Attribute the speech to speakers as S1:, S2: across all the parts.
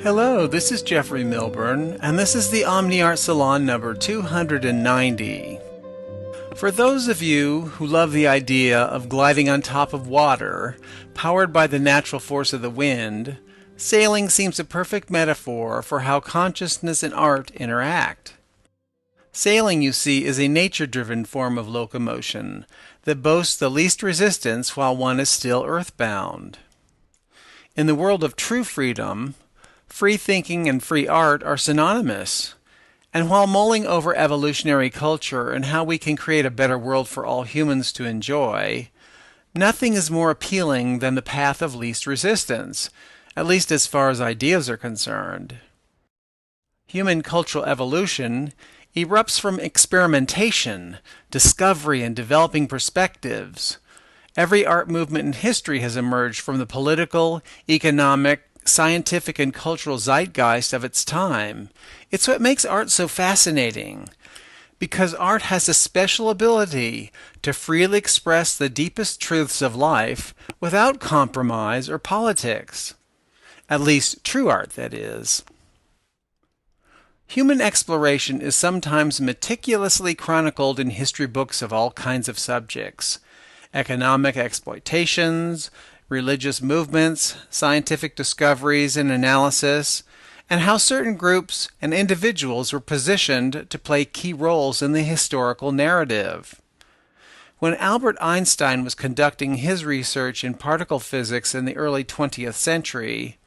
S1: Hello, this is Jeffrey Milburn, and this is the Omni Art Salon number 290. For those of you who love the idea of gliding on top of water, powered by the natural force of the wind, sailing seems a perfect metaphor for how consciousness and art interact. Sailing, you see, is a nature-driven form of locomotion that boasts the least resistance while one is still earthbound. In the world of true freedom, free thinking and free art are synonymous. And while mulling over evolutionary culture and how we can create a better world for all humans to enjoy, nothing is more appealing than the path of least resistance, at least as far as ideas are concerned. Human cultural evolution erupts from experimentation, discovery, and developing perspectives. Every art movement in history has emerged from the political, economic, scientific, and cultural zeitgeist of its time. It's what makes art so fascinating, because art has a special ability to freely express the deepest truths of life without compromise or politics. At least true art, that is. Human exploration is sometimes meticulously chronicled in history books of all kinds of subjects: economic exploitations, religious movements, scientific discoveries and analysis, and how certain groups and individuals were positioned to play key roles in the historical narrative. When Albert Einstein was conducting his research in particle physics in the early 20th century,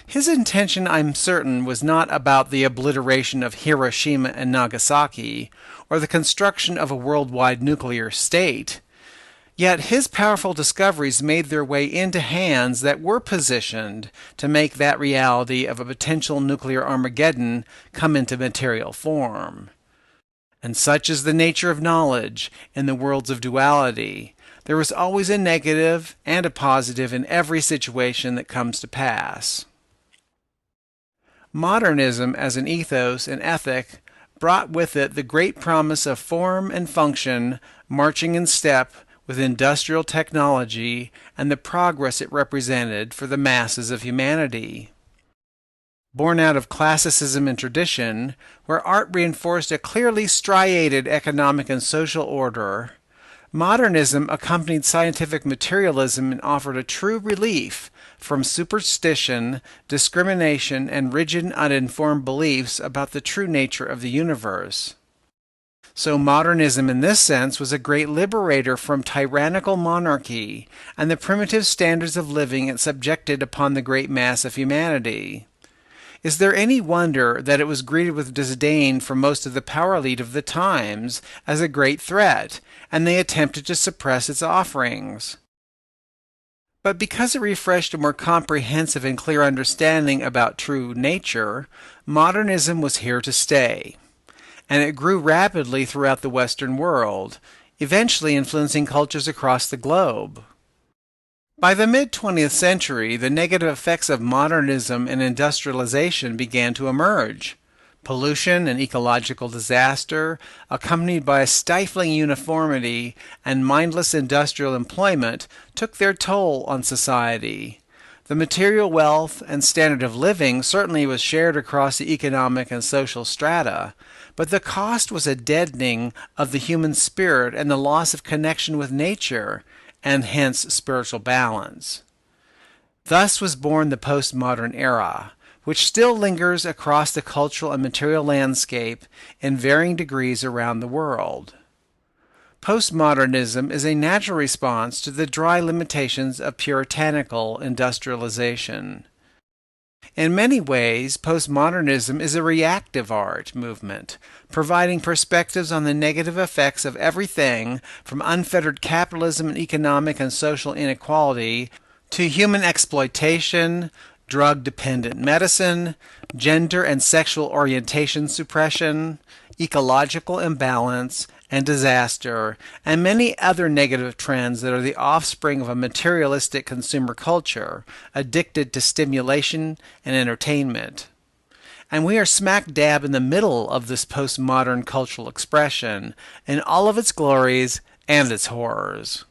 S1: his intention, I'm certain, was not about the obliteration of Hiroshima and Nagasaki or the construction of a worldwide nuclear state. Yet his powerful discoveries made their way into hands that were positioned to make that reality of a potential nuclear Armageddon come into material form. And such is the nature of knowledge in the worlds of duality. There is always a negative and a positive in every situation that comes to pass. Modernism as an ethos and ethic brought with it the great promise of form and function marching in step with industrial technology and the progress it represented for the masses of humanity. Born out of classicism and tradition, where art reinforced a clearly striated economic and social order, modernism accompanied scientific materialism and offered a true relief from superstition, discrimination, and rigid, uninformed beliefs about the true nature of the universe. So modernism in this sense was a great liberator from tyrannical monarchy and the primitive standards of living it subjected upon the great mass of humanity. Is there any wonder that it was greeted with disdain from most of the power elite of the times as a great threat, and they attempted to suppress its offerings? But because it refreshed a more comprehensive and clear understanding about true nature, modernism was here to stay. And it grew rapidly throughout the Western world, eventually influencing cultures across the globe. By the mid-20th century, the negative effects of modernism and industrialization began to emerge. Pollution and ecological disaster, accompanied by a stifling uniformity and mindless industrial employment, took their toll on society. The material wealth and standard of living certainly was shared across the economic and social strata, but the cost was a deadening of the human spirit and the loss of connection with nature, and hence spiritual balance. Thus was born the postmodern era, which still lingers across the cultural and material landscape in varying degrees around the world. Postmodernism is a natural response to the dry limitations of puritanical industrialization. In many ways, postmodernism is a reactive art movement, providing perspectives on the negative effects of everything from unfettered capitalism and economic and social inequality to human exploitation, drug-dependent medicine, gender and sexual orientation suppression, ecological imbalance, and disaster, and many other negative trends that are the offspring of a materialistic consumer culture, addicted to stimulation and entertainment. And we are smack dab in the middle of this postmodern cultural expression, in all of its glories and its horrors.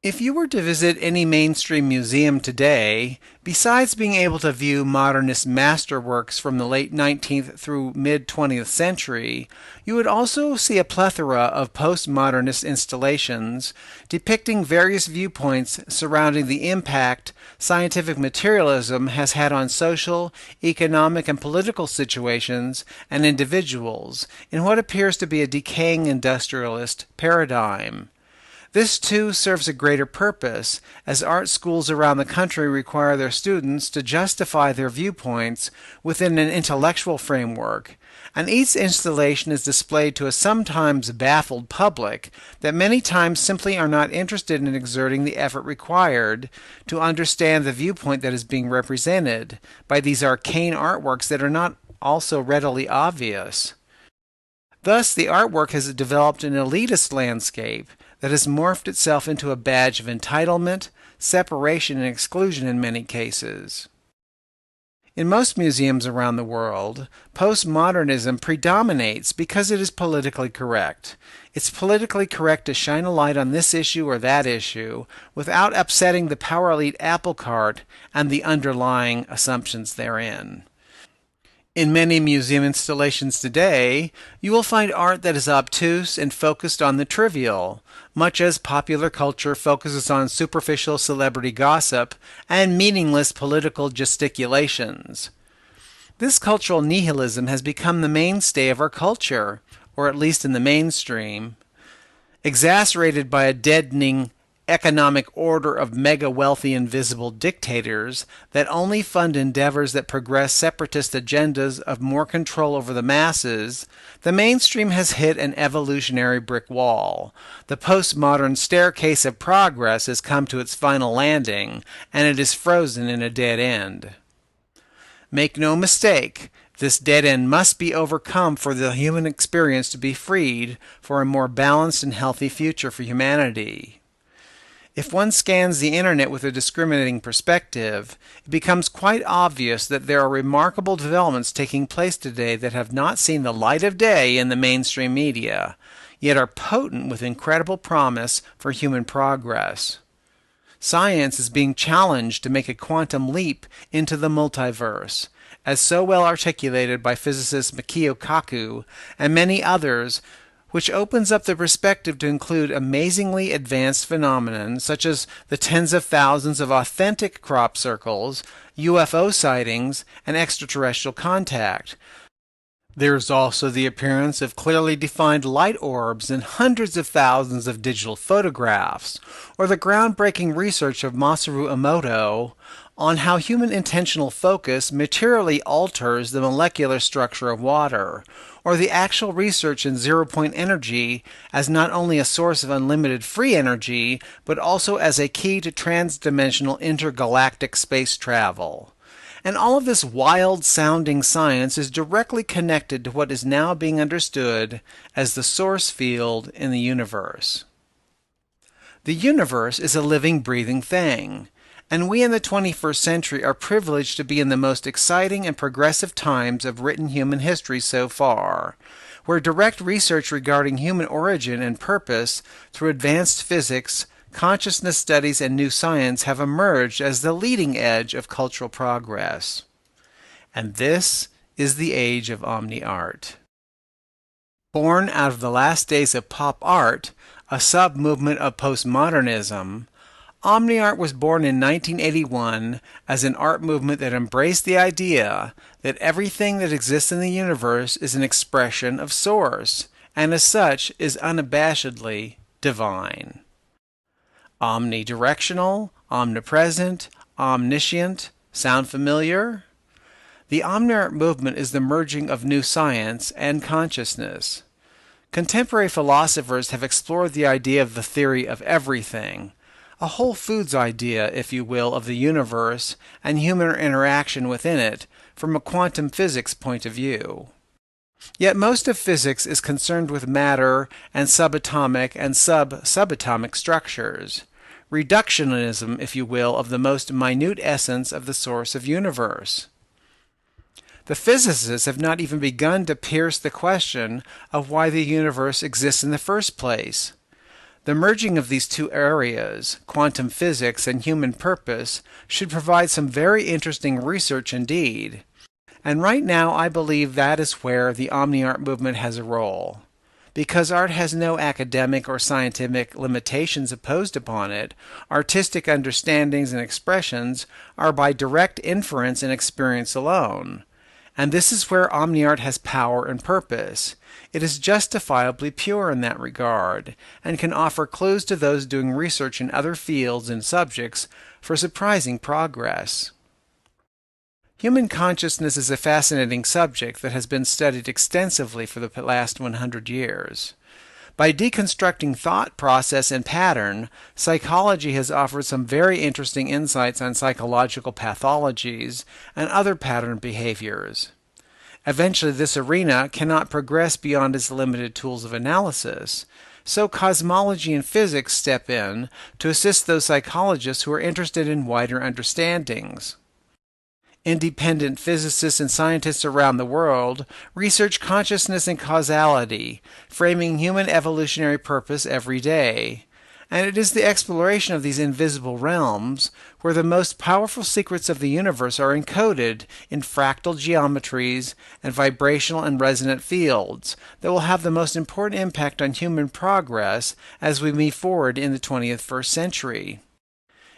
S1: If you were to visit any mainstream museum today, besides being able to view modernist masterworks from the late 19th through mid-20th century, you would also see a plethora of postmodernist installations depicting various viewpoints surrounding the impact scientific materialism has had on social, economic, and political situations and individuals in what appears to be a decaying industrialist paradigm. This too serves a greater purpose, as art schools around the country require their students to justify their viewpoints within an intellectual framework, and each installation is displayed to a sometimes baffled public that many times simply are not interested in exerting the effort required to understand the viewpoint that is being represented by these arcane artworks that are not also readily obvious. Thus, the artwork has developed an elitist landscape that has morphed itself into a badge of entitlement, separation, and exclusion in many cases. In most museums around the world, postmodernism predominates because it is politically correct. It's politically correct to shine a light on this issue or that issue without upsetting the power elite apple cart and the underlying assumptions therein. In many museum installations today, you will find art that is obtuse and focused on the trivial, much as popular culture focuses on superficial celebrity gossip and meaningless political gesticulations. This cultural nihilism has become the mainstay of our culture, or at least in the mainstream, exacerbated by a deadening economic order of mega-wealthy invisible dictators that only fund endeavors that progress separatist agendas of more control over the masses. The mainstream has hit an evolutionary brick wall. The postmodern staircase of progress has come to its final landing, and it is frozen in a dead end. Make no mistake, this dead end must be overcome for the human experience to be freed for a more balanced and healthy future for humanity. If one scans the internet with a discriminating perspective, it becomes quite obvious that there are remarkable developments taking place today that have not seen the light of day in the mainstream media, yet are potent with incredible promise for human progress. Science is being challenged to make a quantum leap into the multiverse, as so well articulated by physicist Mikio Kaku and many others, which opens up the perspective to include amazingly advanced phenomena such as the tens of thousands of authentic crop circles, UFO sightings, and extraterrestrial contact. There is also the appearance of clearly defined light orbs and hundreds of thousands of digital photographs, or the groundbreaking research of Masaru Emoto on how human intentional focus materially alters the molecular structure of water, or the actual research in zero-point energy as not only a source of unlimited free energy, but also as a key to transdimensional intergalactic space travel. And all of this wild-sounding science is directly connected to what is now being understood as the source field in the universe. The universe is a living, breathing thing, and we in the 21st century are privileged to be in the most exciting and progressive times of written human history so far, where direct research regarding human origin and purpose through advanced physics, consciousness studies, and new science have emerged as the leading edge of cultural progress. And this is the age of Omni art. Born out of the last days of pop art, a sub-movement of postmodernism, Omni art was born in 1981 as an art movement that embraced the idea that everything that exists in the universe is an expression of Source, and as such is unabashedly divine. Omnidirectional, omnipresent, omniscient. Sound familiar? The Omni art movement is the merging of new science and consciousness. Contemporary philosophers have explored the idea of the theory of everything, a Whole Foods idea, if you will, of the universe and human interaction within it from a quantum physics point of view. Yet most of physics is concerned with matter and subatomic and subatomic structures, reductionism, if you will, of the most minute essence of the source of universe. The physicists have not even begun to pierce the question of why the universe exists in the first place. The merging of these two areas, quantum physics and human purpose, should provide some very interesting research indeed. And right now I believe that is where the Omni art movement has a role. Because art has no academic or scientific limitations imposed upon it, artistic understandings and expressions are by direct inference and experience alone. And this is where Omni art has power and purpose. It is justifiably pure in that regard, and can offer clues to those doing research in other fields and subjects for surprising progress. Human consciousness is a fascinating subject that has been studied extensively for the last 100 years. By deconstructing thought process and pattern, psychology has offered some very interesting insights on psychological pathologies and other pattern behaviors. Eventually, this arena cannot progress beyond its limited tools of analysis, so cosmology and physics step in to assist those psychologists who are interested in wider understandings. Independent physicists and scientists around the world research consciousness and causality, framing human evolutionary purpose every day. And it is the exploration of these invisible realms where the most powerful secrets of the universe are encoded in fractal geometries and vibrational and resonant fields that will have the most important impact on human progress as we move forward in the 21st century.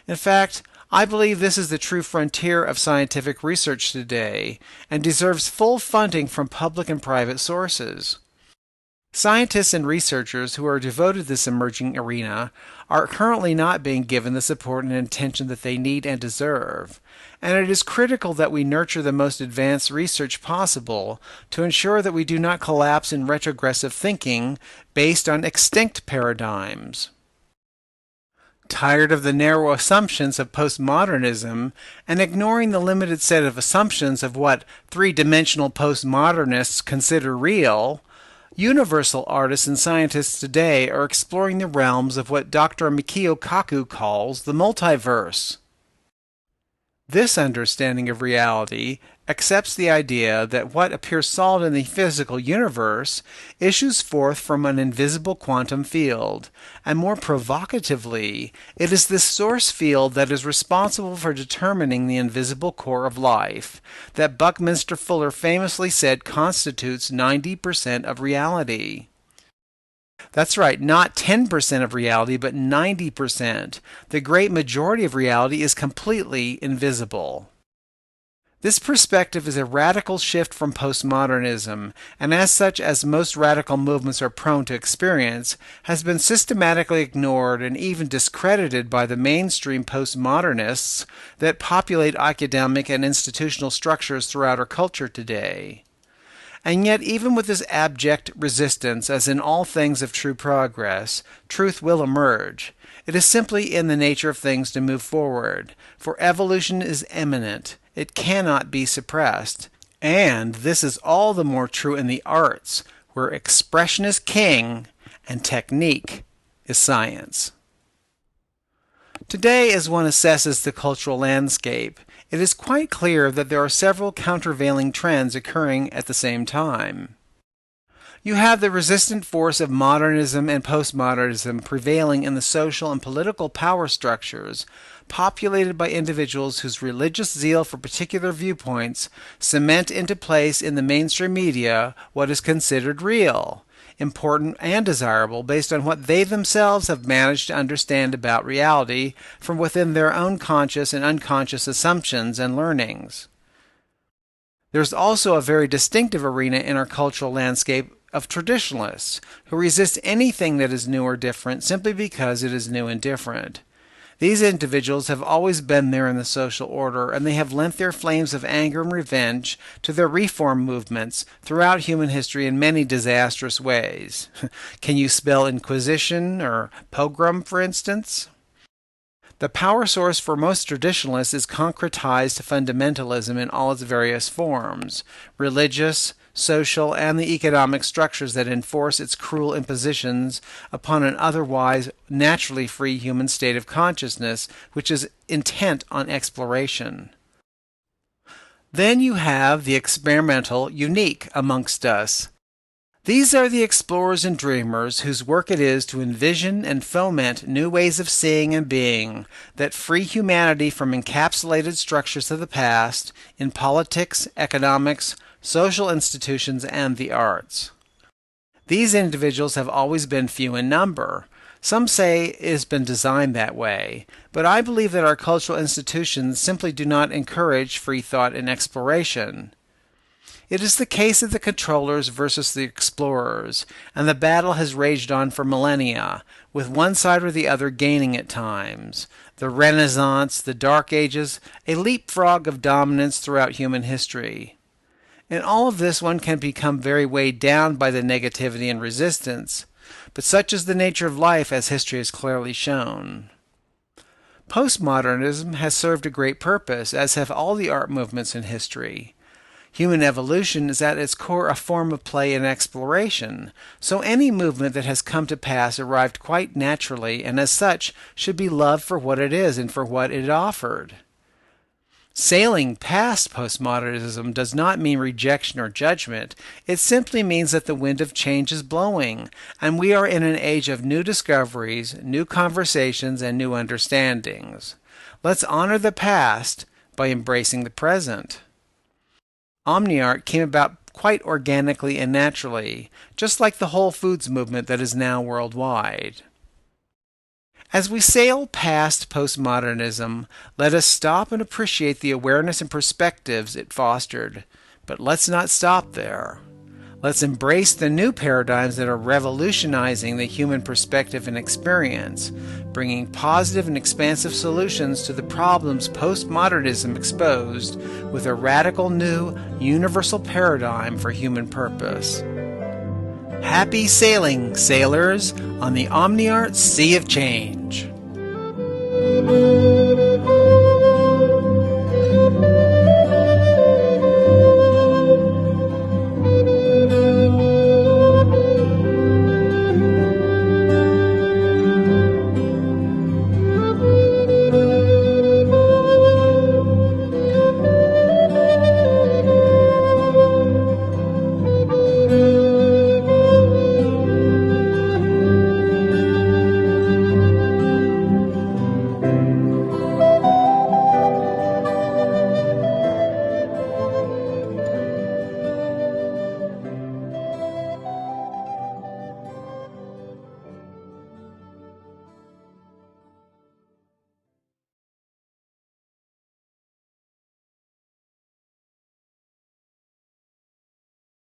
S1: In fact, I believe this is the true frontier of scientific research today and deserves full funding from public and private sources. Scientists and researchers who are devoted to this emerging arena are currently not being given the support and attention that they need and deserve, and it is critical that we nurture the most advanced research possible to ensure that we do not collapse in retrogressive thinking based on extinct paradigms. Tired of the narrow assumptions of postmodernism and ignoring the limited set of assumptions of what three-dimensional postmodernists consider real, universal artists and scientists today are exploring the realms of what Dr. Mikio Kaku calls the multiverse. This understanding of reality accepts the idea that what appears solid in the physical universe issues forth from an invisible quantum field, and more provocatively, it is this source field that is responsible for determining the invisible core of life, that Buckminster Fuller famously said constitutes 90% of reality. That's right, not 10% of reality, but 90%. The great majority of reality is completely invisible. This perspective is a radical shift from postmodernism, and as such, as most radical movements are prone to experience, has been systematically ignored and even discredited by the mainstream postmodernists that populate academic and institutional structures throughout our culture today. And yet, even with this abject resistance, as in all things of true progress, truth will emerge. It is simply in the nature of things to move forward, for evolution is imminent. It cannot be suppressed. And this is all the more true in the arts, where expression is king and technique is science. Today, as one assesses the cultural landscape, it is quite clear that there are several countervailing trends occurring at the same time. You have the resistant force of modernism and postmodernism prevailing in the social and political power structures, populated by individuals whose religious zeal for particular viewpoints cement into place in the mainstream media what is considered real, important, and desirable based on what they themselves have managed to understand about reality from within their own conscious and unconscious assumptions and learnings. There's also a very distinctive arena in our cultural landscape of traditionalists who resist anything that is new or different simply because it is new and different. These individuals have always been there in the social order, and they have lent their flames of anger and revenge to their reform movements throughout human history in many disastrous ways. Can you spell inquisition or pogrom, for instance? The power source for most traditionalists is concretized fundamentalism in all its various forms, religious, social, and the economic structures that enforce its cruel impositions upon an otherwise naturally free human state of consciousness, which is intent on exploration. Then you have the experimental unique amongst us. These are the explorers and dreamers whose work it is to envision and foment new ways of seeing and being that free humanity from encapsulated structures of the past in politics, economics, social institutions, and the arts. These individuals have always been few in number. Some say it has been designed that way, but I believe that our cultural institutions simply do not encourage free thought and exploration. It is the case of the controllers versus the explorers, and the battle has raged on for millennia, with one side or the other gaining at times. The Renaissance, the Dark Ages, a leapfrog of dominance throughout human history. In all of this one can become very weighed down by the negativity and resistance, but such is the nature of life as history has clearly shown. Postmodernism has served a great purpose, as have all the art movements in history. Human evolution is at its core a form of play and exploration, so any movement that has come to pass arrived quite naturally and as such should be loved for what it is and for what it offered. Sailing past postmodernism does not mean rejection or judgment. It simply means that the wind of change is blowing, and we are in an age of new discoveries, new conversations, and new understandings. Let's honor the past by embracing the present. Omni art came about quite organically and naturally, just like the Whole Foods movement that is now worldwide. As we sail past postmodernism, let us stop and appreciate the awareness and perspectives it fostered. But let's not stop there. Let's embrace the new paradigms that are revolutionizing the human perspective and experience, bringing positive and expansive solutions to the problems postmodernism exposed with a radical new, universal paradigm for human purpose. Happy sailing, sailors, on the OmniArt Sea of Change.